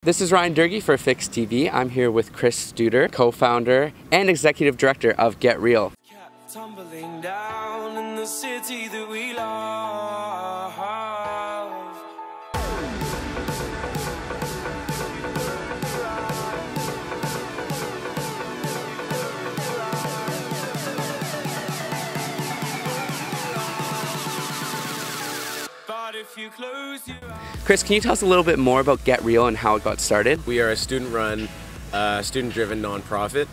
This is Ryan Durgy for ficksTV. I'm here with Chris Studer, co-founder and executive director of GetREAL. Tumbling down in the city that we love. But if you close your eyes. Chris, can you tell us a little bit more about GetREAL and how it got started? We are a student-run, student-driven nonprofit.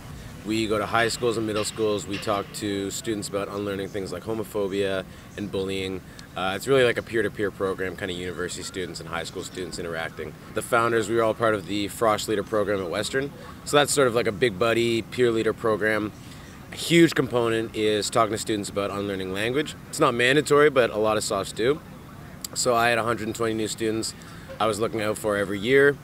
We go to high schools and middle schools. We talk to students about unlearning things like homophobia and bullying. It's really like a peer-to-peer program, kind of university students and high school students interacting. The founders, we were all part of the Frosh Leader program at Western. So that's sort of like a big buddy peer leader program. A huge component is talking to students about unlearning language. It's not mandatory, but a lot of softs do. So I had 120 new students I was looking out for every year.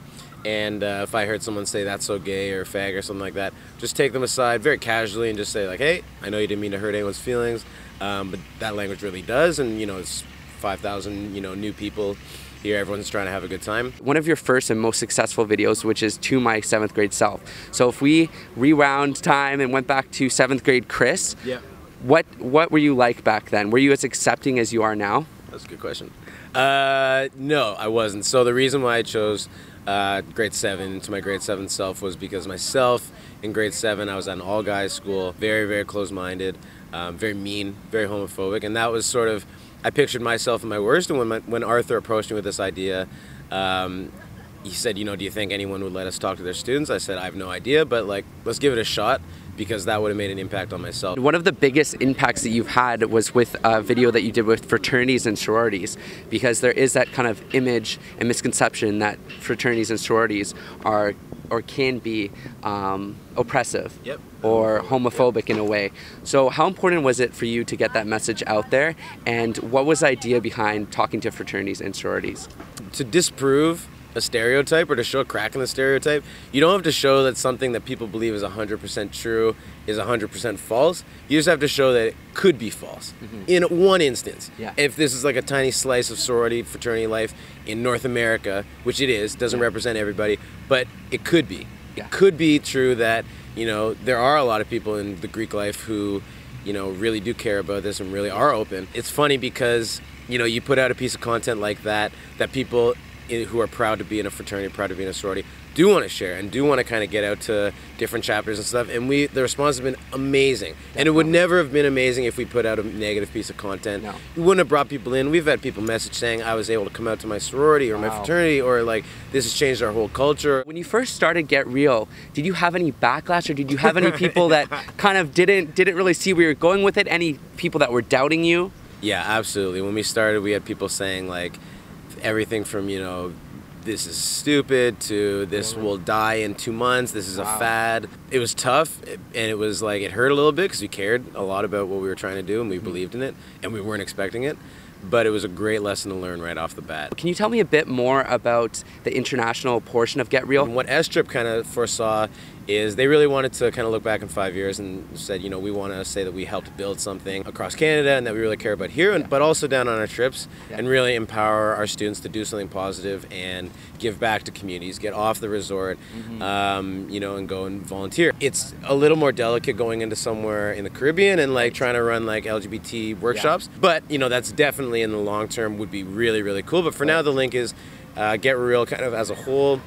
And if I heard someone say that's so gay or fag or something like that, just take them aside very casually and just say like, hey, I know you didn't mean to hurt anyone's feelings, but that language really does, and you know, it's 5,000 new people here, everyone's trying to have a good time. One of your first and most successful videos, which is To My 7th Grade Self. So if we rewound time and went back to 7th grade Chris, yeah. What were you like back then? Were you as accepting as you are now? That's a good question. No, I wasn't. So the reason why I chose grade 7 to my grade 7 self was because myself in grade 7 I was at an all guys school, very, very close-minded, very mean, very homophobic, and that was sort of, I pictured myself at my worst. And when Arthur approached me with this idea, he said, do you think anyone would let us talk to their students? I said, I have no idea, but like, let's give it a shot, because that would have made an impact on myself. One of the biggest impacts that you've had was with a video that you did with fraternities and sororities, because there is that kind of image and misconception that fraternities and sororities are or can be oppressive. Yep. Or homophobic in a way. So how important was it for you to get that message out there, and what was the idea behind talking to fraternities and sororities? To disprove a stereotype or to show a crack in the stereotype, you don't have to show that something that people believe is 100% true is 100% false. You just have to show that it could be false. In one instance. Yeah. If this is like a tiny slice of sorority, fraternity life in North America, which it is, doesn't represent everybody, but it could be. Yeah. It could be true that, there are a lot of people in the Greek life who, really do care about this and really are open. It's funny because, you put out a piece of content like that people who are proud to be in a fraternity, proud to be in a sorority, do want to share and do want to kind of get out to different chapters and stuff, and the response has been amazing. Definitely. And it would never have been amazing if we put out a negative piece of content. No. We wouldn't have brought people in. We've had people message saying I was able to come out to my sorority or my fraternity, or like, this has changed our whole culture. When you first started GetREAL, did you have any backlash, or did you have any people that kind of didn't really see where you were going with it? Any people that were doubting you? Yeah, absolutely. When we started, we had people saying like everything from, this is stupid to this will die in 2 months, this is a fad. It was tough, and it was like, it hurt a little bit because we cared a lot about what we were trying to do and we believed in it and we weren't expecting it. But it was a great lesson to learn right off the bat. Can you tell me a bit more about the international portion of GetREAL? What S-Trip kind of foresaw is they really wanted to kind of look back in 5 years and said, we want to say that we helped build something across Canada and that we really care about here, but also down on our trips, and really empower our students to do something positive and give back to communities, get off the resort, and go and volunteer. It's a little more delicate going into somewhere in the Caribbean and like trying to run like LGBT workshops, but that's definitely in the long term would be really, really cool. But for now, the link is GetREAL kind of as a whole.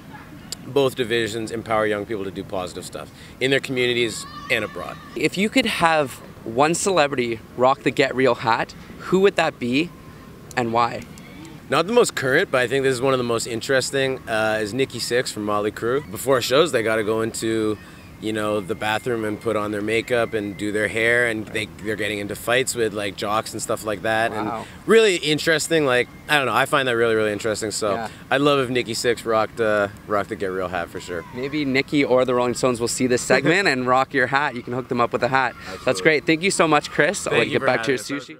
Both divisions empower young people to do positive stuff in their communities and abroad. If you could have one celebrity rock the GetREAL hat, who would that be and why? Not the most current, but I think this is one of the most interesting, is Nikki Sixx from Motley Crue. Before shows, they got to go into the bathroom and put on their makeup and do their hair, and they're getting into fights with like jocks and stuff like that. Wow. And really interesting. Like, I don't know, I find that really, really interesting. So I'd love if Nikki Sixx rocked the GetREAL hat for sure. Maybe Nikki or the Rolling Stones will see this segment and rock your hat. You can hook them up with a hat. Absolutely. That's great. Thank you so much, Chris. I'll let you get back to your sushi.